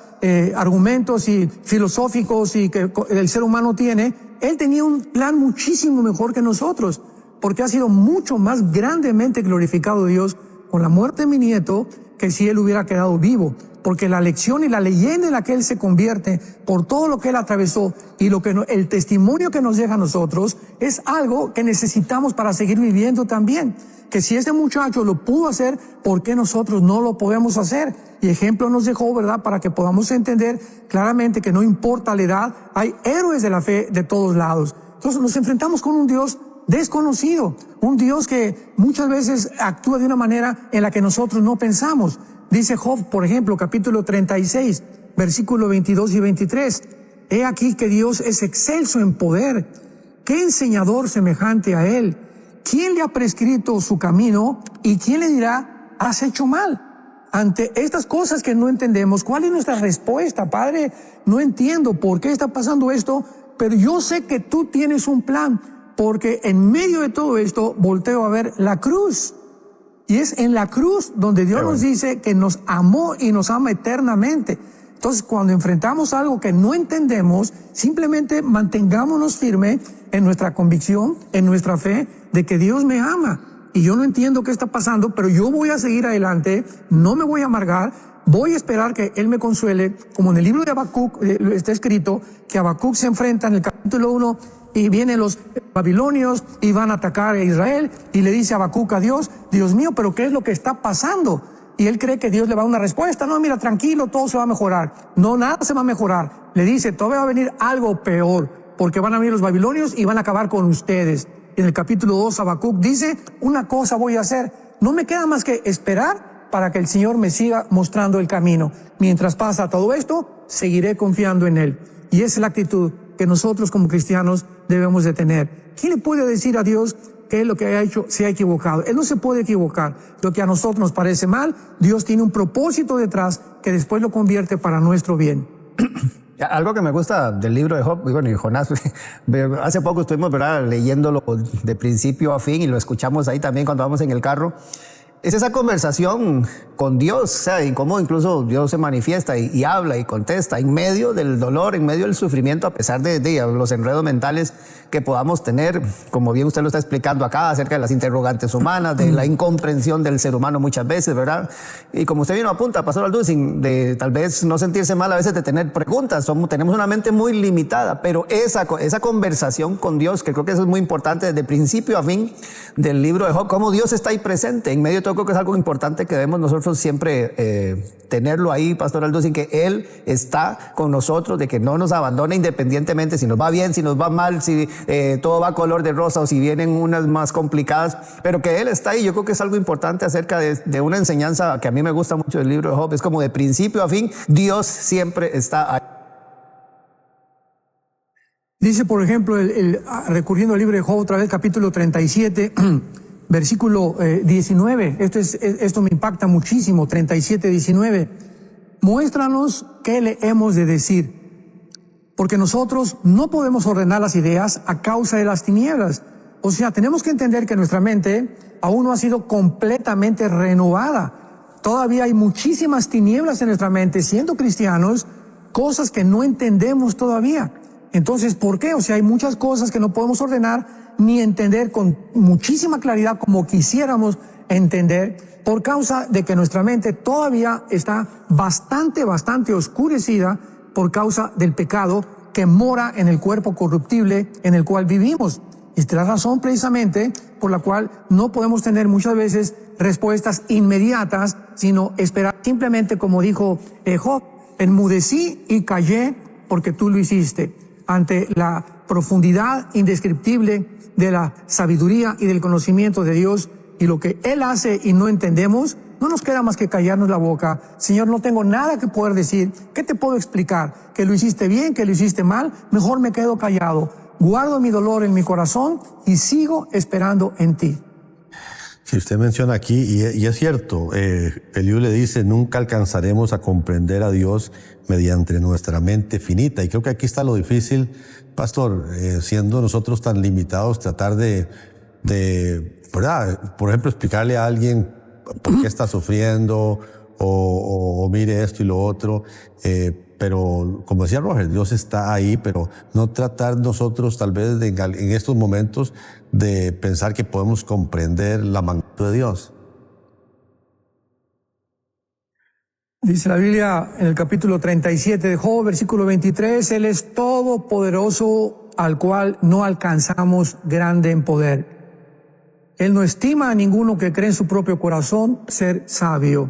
Speaker 1: argumentos y filosóficos y que el ser humano tiene, Él tenía un plan muchísimo mejor que nosotros, porque ha sido mucho más grandemente glorificado Dios con la muerte de mi nieto que si Él hubiera quedado vivo. Porque la lección y la leyenda en la que Él se convierte por todo lo que Él atravesó y el testimonio que nos deja a nosotros es algo que necesitamos para seguir viviendo también. Que si este muchacho lo pudo hacer, ¿por qué nosotros no lo podemos hacer? Y ejemplo nos dejó, ¿verdad? Para que podamos entender claramente que no importa la edad, hay héroes de la fe de todos lados. Entonces nos enfrentamos con un Dios desconocido, un Dios que muchas veces actúa de una manera en la que nosotros no pensamos. Dice Job, por ejemplo, capítulo 36, versículo 22 y 23. He aquí que Dios es excelso en poder. ¿Qué enseñador semejante a Él? ¿Quién le ha prescrito su camino? ¿Y quién le dirá, has hecho mal? Ante estas cosas que no entendemos, ¿cuál es nuestra respuesta? Padre, no entiendo por qué está pasando esto, pero yo sé que tú tienes un plan, porque en medio de todo esto volteo a ver la cruz. Y es en la cruz donde Dios nos dice que nos amó y nos ama eternamente. Entonces, cuando enfrentamos algo que no entendemos, simplemente mantengámonos firmes en nuestra convicción, en nuestra fe, de que Dios me ama. Y yo no entiendo qué está pasando, pero yo voy a seguir adelante, no me voy a amargar, voy a esperar que Él me consuele. Como en el libro de Habacuc está escrito, que Habacuc se enfrenta en el capítulo 1 y vienen los babilonios y van a atacar a Israel y le dice a Habacuc a Dios, Dios mío, pero ¿qué es lo que está pasando? Y él cree que Dios le va a dar una respuesta. No, mira, tranquilo, todo se va a mejorar. No, nada se va a mejorar. Le dice, todavía va a venir algo peor, porque van a venir los babilonios y van a acabar con ustedes. En el capítulo 2, Habacuc dice, una cosa voy a hacer. No me queda más que esperar para que el Señor me siga mostrando el camino. Mientras pasa todo esto, seguiré confiando en Él. Y esa es la actitud que nosotros como cristianos debemos de tener. ¿Quién le puede decir a Dios que lo que ha hecho se ha equivocado? Él no se puede equivocar. Lo que a nosotros nos parece mal, Dios tiene un propósito detrás que después lo convierte para nuestro bien.
Speaker 3: Algo que me gusta del libro de Job, bueno, y Jonás, hace poco estuvimos, ¿verdad?, leyéndolo de principio a fin y lo escuchamos ahí también cuando vamos en el carro. Es esa conversación con Dios, o sea, y cómo incluso Dios se manifiesta y habla y contesta en medio del dolor, en medio del sufrimiento, a pesar de los enredos mentales que podamos tener, como bien usted lo está explicando acá, acerca de las interrogantes humanas, de la incomprensión del ser humano muchas veces, ¿verdad? Y como usted vino apunta, Pastor Alducin, de tal vez no sentirse mal a veces de tener preguntas, tenemos una mente muy limitada, pero esa conversación con Dios, que creo que eso es muy importante desde principio a fin del libro de Job, cómo Dios está ahí presente en medio de todo, creo que es algo importante que debemos nosotros siempre tenerlo ahí, Pastor Alducin, que Él está con nosotros, de que no nos abandona independientemente si nos va bien, si nos va mal, si todo va color de rosa o si vienen unas más complicadas, pero que Él está ahí. Yo creo que es algo importante acerca de una enseñanza que a mí me gusta mucho del libro de Job, es como de principio a fin, Dios siempre está ahí.
Speaker 1: Dice, por ejemplo, recurriendo al libro de Job otra vez, capítulo 37, versículo 19, esto me impacta muchísimo, 37, 19. Muéstranos qué le hemos de decir, porque nosotros no podemos ordenar las ideas a causa de las tinieblas. O sea, tenemos que entender que nuestra mente aún no ha sido completamente renovada. Todavía hay muchísimas tinieblas en nuestra mente, siendo cristianos, cosas que no entendemos todavía. Entonces, ¿por qué? O sea, hay muchas cosas que no podemos ordenar ni entender con muchísima claridad como quisiéramos entender, por causa de que nuestra mente todavía está bastante oscurecida por causa del pecado que mora en el cuerpo corruptible en el cual vivimos. Y esta es la razón precisamente por la cual no podemos tener muchas veces respuestas inmediatas, sino esperar simplemente, como dijo Job, enmudecí y callé porque tú lo hiciste. Ante la profundidad indescriptible de la sabiduría y del conocimiento de Dios y lo que Él hace y no entendemos, no nos queda más que callarnos la boca. Señor, no tengo nada que poder decir. ¿Qué te puedo explicar? ¿Que lo hiciste bien? ¿Que lo hiciste mal? Mejor me quedo callado. Guardo mi dolor en mi corazón y sigo esperando en ti.
Speaker 2: Si usted menciona aquí, y es cierto, Eliú le dice, nunca alcanzaremos a comprender a Dios mediante nuestra mente finita. Y creo que aquí está lo difícil, pastor, siendo nosotros tan limitados, tratar de, ¿verdad? Por ejemplo, explicarle a alguien por qué está sufriendo, o mire esto y lo otro. Pero como decía Roger, Dios está ahí, pero no tratar nosotros tal vez en estos momentos de pensar que podemos comprender la magnitud de Dios.
Speaker 1: Dice la Biblia en el capítulo 37 de Job, versículo 23, Él es todopoderoso, al cual no alcanzamos grande en poder. Él no estima a ninguno que cree en su propio corazón ser sabio.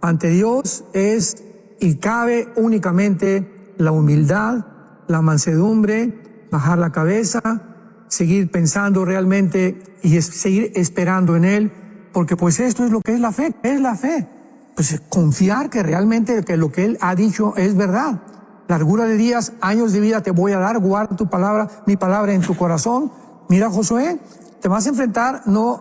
Speaker 1: Ante Dios es y cabe únicamente la humildad, la mansedumbre, bajar la cabeza, seguir pensando realmente y seguir esperando en Él, porque pues esto es lo que es la fe. ¿Qué es la fe? Pues confiar que realmente que lo que Él ha dicho es verdad. Largura de días, años de vida te voy a dar, guarda tu palabra, mi palabra en tu corazón. Mira, Josué, te vas a enfrentar no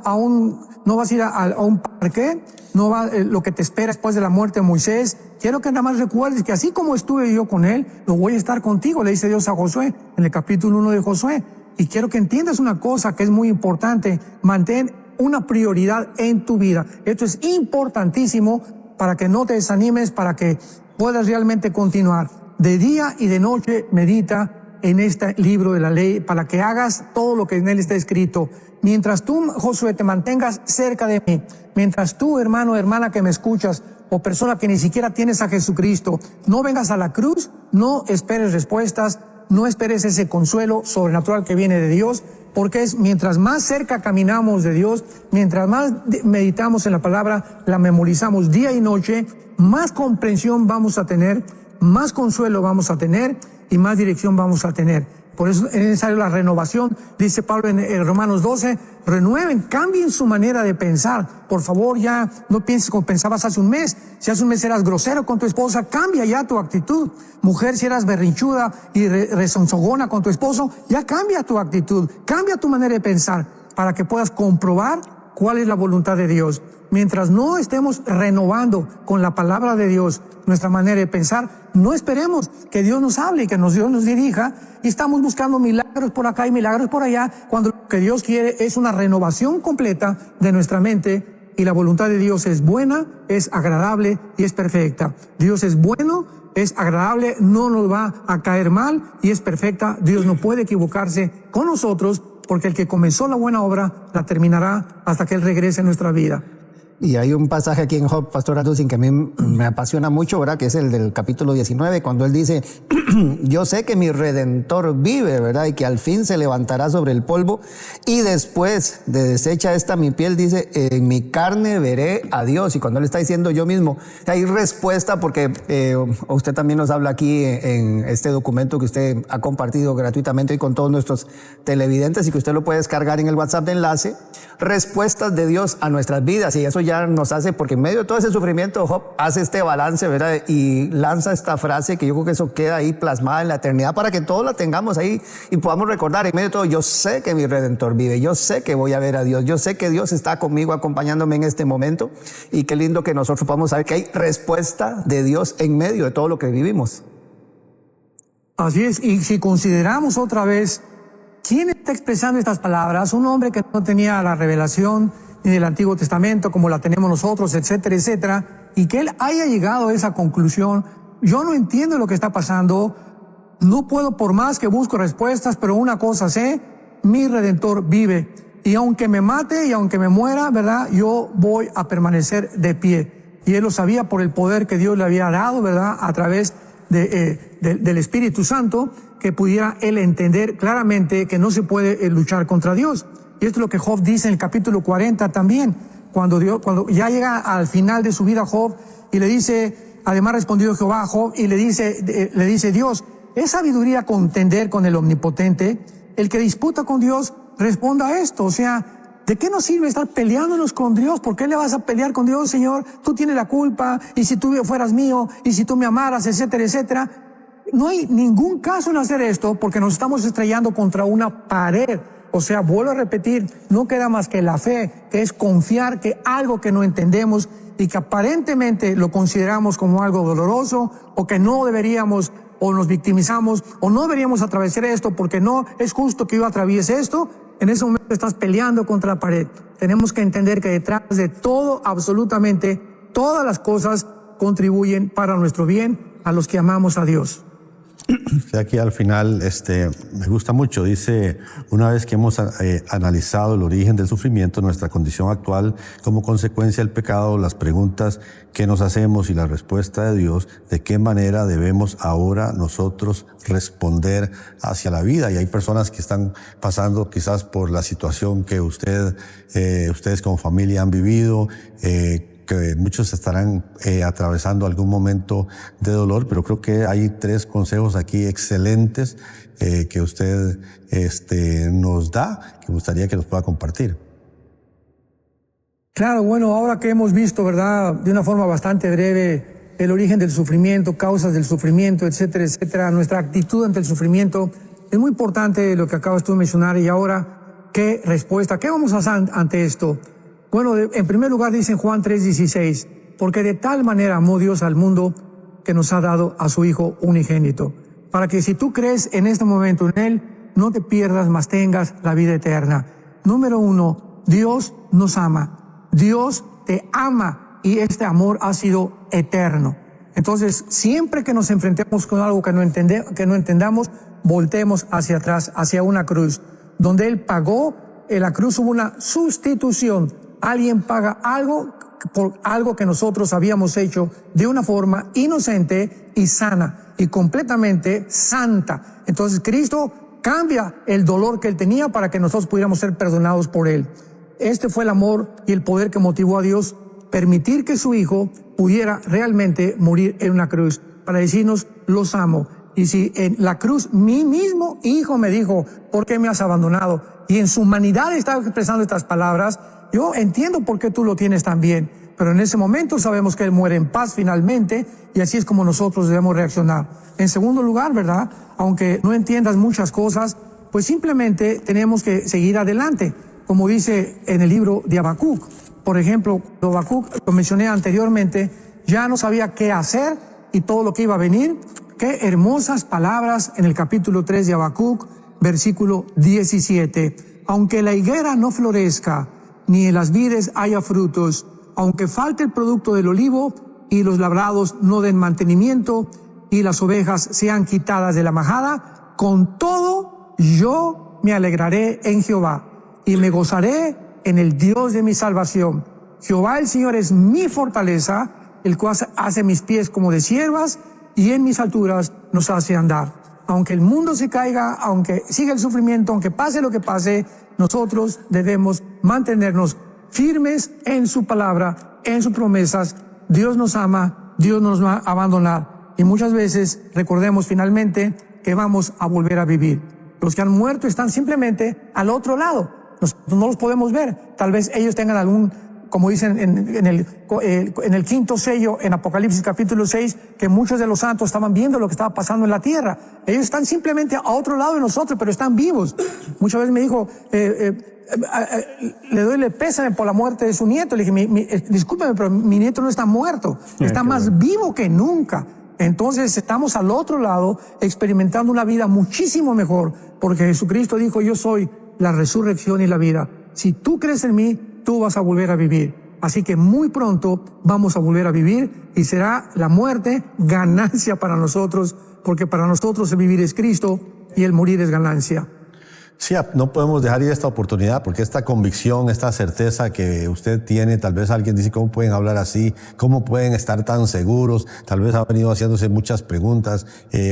Speaker 1: vas a ir a un parque, no va lo que te espera después de la muerte de Moisés. Quiero que nada más recuerdes que así como estuve yo con él, lo voy a estar contigo, le dice Dios a Josué en el capítulo 1 de Josué. Y quiero que entiendas una cosa que es muy importante, mantén una prioridad en tu vida. Esto es importantísimo para que no te desanimes, para que puedas realmente continuar. De día y de noche medita en este libro de la ley para que hagas todo lo que en él está escrito. Mientras tú, Josué, te mantengas cerca de mí, mientras tú, hermano, hermana que me escuchas, o persona que ni siquiera tienes a Jesucristo, no vengas a la cruz, no esperes respuestas, no esperes ese consuelo sobrenatural que viene de Dios, porque es mientras más cerca caminamos de Dios, mientras más meditamos en la palabra, la memorizamos día y noche, más comprensión vamos a tener, más consuelo vamos a tener y más dirección vamos a tener. Por eso es necesaria la renovación, dice Pablo en Romanos 12, renueven, cambien su manera de pensar. Por favor, ya no pienses como pensabas hace un mes. Si hace un mes eras grosero con tu esposa, cambia ya tu actitud. Mujer, si eras berrinchuda y rezonzogona con tu esposo, ya cambia tu actitud, cambia tu manera de pensar para que puedas comprobar cuál es la voluntad de Dios. Mientras no estemos renovando con la palabra de Dios nuestra manera de pensar, no esperemos que Dios nos hable y que Dios nos dirija y estamos buscando milagros por acá y milagros por allá, cuando lo que Dios quiere es una renovación completa de nuestra mente, y la voluntad de Dios es buena, es agradable y es perfecta. Dios es bueno, es agradable, no nos va a caer mal y es perfecta. Dios no puede equivocarse con nosotros, porque el que comenzó la buena obra la terminará hasta que Él regrese a nuestra vida.
Speaker 3: Y hay un pasaje aquí en Job, Pastor Arducin, que a mí me apasiona mucho, ¿verdad? Que es el del capítulo 19, cuando él dice, yo sé que mi Redentor vive, ¿verdad? Y que al fin se levantará sobre el polvo, y después de deshecha esta mi piel, dice, en mi carne veré a Dios. Y cuando él está diciendo yo mismo, hay respuesta, porque usted también nos habla aquí en este documento que usted ha compartido gratuitamente hoy con todos nuestros televidentes y que usted lo puede descargar en el WhatsApp de enlace, respuestas de Dios a nuestras vidas. Y eso ya nos hace, porque en medio de todo ese sufrimiento, Job hace este balance, ¿verdad? Y lanza esta frase que yo creo que eso queda ahí plasmada en la eternidad para que todos la tengamos ahí y podamos recordar en medio de todo, yo sé que mi Redentor vive, yo sé que voy a ver a Dios, yo sé que Dios está conmigo acompañándome en este momento, y qué lindo que nosotros podamos saber que hay respuesta de Dios en medio de todo lo que vivimos.
Speaker 1: Así es, y si consideramos otra vez, ¿quién está expresando estas palabras? Un hombre que no tenía la revelación ni del Antiguo Testamento como la tenemos nosotros, etcétera, etcétera, y que él haya llegado a esa conclusión. Yo no entiendo lo que está pasando, no puedo por más que busco respuestas, pero una cosa sé, mi Redentor vive, y aunque me mate y aunque me muera, ¿verdad? Yo voy a permanecer de pie. Y él lo sabía por el poder que Dios le había dado, ¿verdad? A través del Espíritu Santo, que pudiera él entender claramente que no se puede luchar contra Dios. Y esto es lo que Job dice en el capítulo 40 también, cuando ya llega al final de su vida Job y le dice, además respondió Jehová a Job y le dice Dios, ¿es sabiduría contender con el Omnipotente? El que disputa con Dios responda a esto. O sea, ¿de qué nos sirve estar peleándonos con Dios? ¿Por qué le vas a pelear con Dios, Señor? Tú tienes la culpa, y si tú fueras mío, y si tú me amaras, etcétera, etcétera. No hay ningún caso en hacer esto, porque nos estamos estrellando contra una pared. O sea, vuelvo a repetir, no queda más que la fe, que es confiar que algo que no entendemos y que aparentemente lo consideramos como algo doloroso o que no deberíamos, o nos victimizamos, o no deberíamos atravesar esto porque no es justo que yo atraviese esto. En ese momento estás peleando contra la pared. Tenemos que entender que detrás de todo, absolutamente todas las cosas contribuyen para nuestro bien a los que amamos a Dios.
Speaker 2: Aquí al final me gusta mucho, dice, una vez que hemos analizado el origen del sufrimiento, nuestra condición actual como consecuencia del pecado, las preguntas que nos hacemos y la respuesta de Dios, de qué manera debemos ahora nosotros responder hacia la vida. Y hay personas que están pasando quizás por la situación que ustedes como familia han vivido, que muchos estarán atravesando algún momento de dolor, pero creo que hay 3 consejos aquí excelentes que usted nos da, que me gustaría que nos pueda compartir.
Speaker 1: Claro, bueno, ahora que hemos visto, ¿verdad?, de una forma bastante breve, el origen del sufrimiento, causas del sufrimiento, etcétera, etcétera, nuestra actitud ante el sufrimiento, es muy importante lo que acabas tú de mencionar. Y ahora, ¿qué respuesta? ¿Qué vamos a hacer ante esto? Bueno, en primer lugar dice en Juan 3:16, porque de tal manera amó Dios al mundo que nos ha dado a su Hijo unigénito, para que si tú crees en este momento en Él, no te pierdas, mas tengas la vida eterna. Número 1, Dios nos ama. Dios te ama y este amor ha sido eterno. Entonces, siempre que nos enfrentemos con algo que no entendamos, voltemos hacia atrás, hacia una cruz, donde Él pagó. En la cruz hubo una sustitución. Alguien paga algo por algo que nosotros habíamos hecho de una forma inocente y sana y completamente santa. Entonces Cristo cambia el dolor que Él tenía para que nosotros pudiéramos ser perdonados por Él. Este fue el amor y el poder que motivó a Dios permitir que su Hijo pudiera realmente morir en una cruz para decirnos, los amo. Y si en la cruz mi mismo Hijo me dijo, ¿por qué me has abandonado? Y en su humanidad estaba expresando estas palabras, yo entiendo por qué tú lo tienes también. Pero en ese momento sabemos que Él muere en paz finalmente, y así es como nosotros debemos reaccionar. En segundo lugar, ¿verdad?, aunque no entiendas muchas cosas, pues simplemente tenemos que seguir adelante. Como dice en el libro de Habacuc. Por ejemplo, Habacuc, lo mencioné anteriormente, ya no sabía qué hacer y todo lo que iba a venir. Qué hermosas palabras en el capítulo 3 de Habacuc, versículo 17. Aunque la higuera no florezca, ni en las vides haya frutos, aunque falte el producto del olivo y los labrados no den mantenimiento y las ovejas sean quitadas de la majada, con todo yo me alegraré en Jehová y me gozaré en el Dios de mi salvación. Jehová el Señor es mi fortaleza, el cual hace mis pies como de ciervas y en mis alturas nos hace andar. Aunque el mundo se caiga, aunque siga el sufrimiento, aunque pase lo que pase, nosotros debemos mantenernos firmes en su palabra, en sus promesas. Dios nos ama, Dios nos va a abandonar. Y muchas veces recordemos finalmente que vamos a volver a vivir. Los que han muerto están simplemente al otro lado. Nosotros no los podemos ver. Tal vez ellos tengan algún, como dicen en el quinto sello, en Apocalipsis capítulo 6, que muchos de los santos estaban viendo lo que estaba pasando en la tierra. Ellos están simplemente a otro lado de nosotros, pero están vivos. Muchas veces me dijo, le doy el pésame por la muerte de su nieto. Le dije, discúlpeme, pero mi nieto no está muerto, está más vivo que nunca. Entonces estamos al otro lado experimentando una vida muchísimo mejor, porque Jesucristo dijo, yo soy la resurrección y la vida. Si tú crees en mí, tú vas a volver a vivir. Así que muy pronto vamos a volver a vivir y será la muerte ganancia para nosotros, porque para nosotros el vivir es Cristo y el morir es ganancia.
Speaker 2: Sí, no podemos dejar ir esta oportunidad, porque esta convicción, esta certeza que usted tiene, tal vez alguien dice, ¿cómo pueden hablar así? ¿Cómo pueden estar tan seguros? Tal vez ha venido haciéndose muchas preguntas,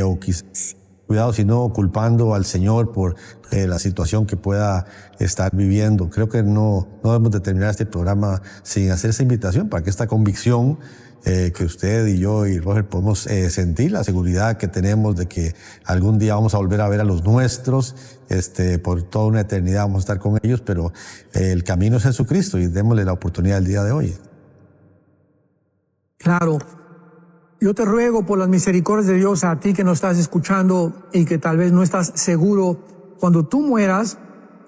Speaker 2: o quizás, cuidado si no, culpando al Señor por la situación que pueda estar viviendo. Creo que no debemos de terminar este programa sin hacer esa invitación para que esta convicción que usted y yo y Roger podemos sentir, la seguridad que tenemos de que algún día vamos a volver a ver a los nuestros, por toda una eternidad vamos a estar con ellos, pero el camino es Jesucristo y démosle la oportunidad el día de hoy.
Speaker 1: Claro. Yo te ruego por las misericordias de Dios a ti que nos estás escuchando y que tal vez no estás seguro, cuando tú mueras,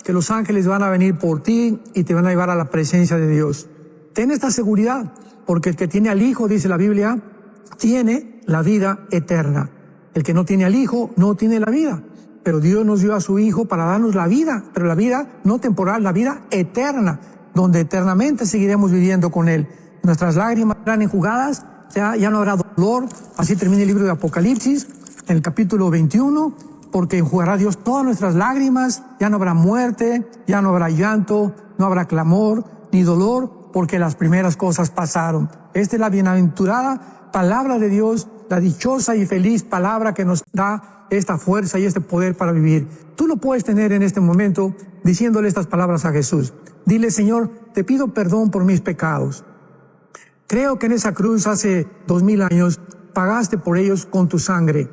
Speaker 1: que los ángeles van a venir por ti y te van a llevar a la presencia de Dios. Ten esta seguridad, porque el que tiene al Hijo, dice la Biblia, tiene la vida eterna. El que no tiene al Hijo no tiene la vida. Pero Dios nos dio a su Hijo para darnos la vida, pero la vida no temporal, la vida eterna, donde eternamente seguiremos viviendo con Él. Nuestras lágrimas serán enjugadas, ya no habrá dolor. Así termina el libro de Apocalipsis, en el capítulo 21, porque enjugará Dios todas nuestras lágrimas, ya no habrá muerte, ya no habrá llanto, no habrá clamor ni dolor, porque las primeras cosas pasaron. Esta es la bienaventurada palabra de Dios, la dichosa y feliz palabra que nos da esta fuerza y este poder para vivir. Tú lo puedes tener en este momento diciéndole estas palabras a Jesús. Dile: Señor, te pido perdón por mis pecados. Creo que en esa cruz hace 2000 años pagaste por ellos con tu sangre.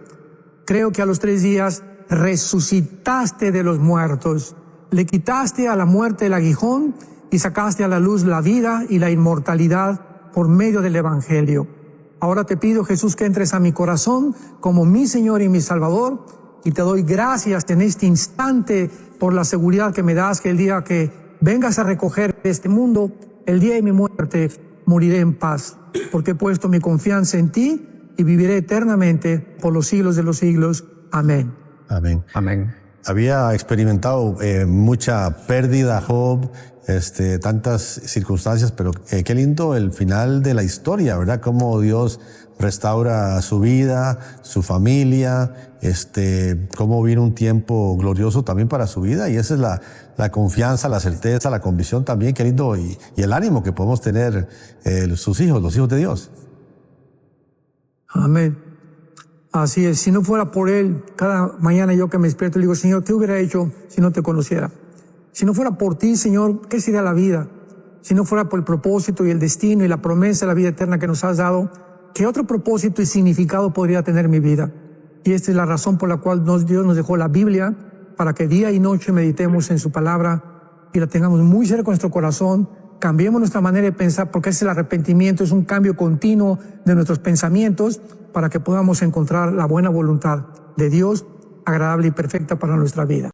Speaker 1: Creo que a los 3 días resucitaste de los muertos. Le quitaste a la muerte el aguijón y sacaste a la luz la vida y la inmortalidad por medio del Evangelio. Ahora te pido, Jesús, que entres a mi corazón como mi Señor y mi Salvador, y te doy gracias en este instante por la seguridad que me das, que el día que vengas a recoger este mundo, el día de mi muerte, moriré en paz, porque he puesto mi confianza en ti y viviré eternamente por los siglos de los siglos. Amén.
Speaker 2: Amén.
Speaker 3: Amén.
Speaker 2: Había experimentado mucha pérdida, Job, tantas circunstancias, pero qué lindo el final de la historia, ¿verdad? Cómo Dios restaura su vida, su familia, cómo viene un tiempo glorioso también para su vida, y esa es la confianza, la certeza, la convicción también, qué lindo, y el ánimo que podemos tener sus hijos, los hijos de Dios.
Speaker 1: Amén. Así es. Si no fuera por Él, cada mañana yo que me despierto le digo: Señor, ¿qué hubiera hecho si no te conociera? Si no fuera por ti, Señor, ¿qué sería la vida? Si no fuera por el propósito y el destino y la promesa de la vida eterna que nos has dado, ¿qué otro propósito y significado podría tener mi vida? Y esta es la razón por la cual Dios nos dejó la Biblia, para que día y noche meditemos en su palabra y la tengamos muy cerca de nuestro corazón. Cambiemos nuestra manera de pensar, porque ese es el arrepentimiento, es un cambio continuo de nuestros pensamientos para que podamos encontrar la buena voluntad de Dios, agradable y perfecta para nuestra vida.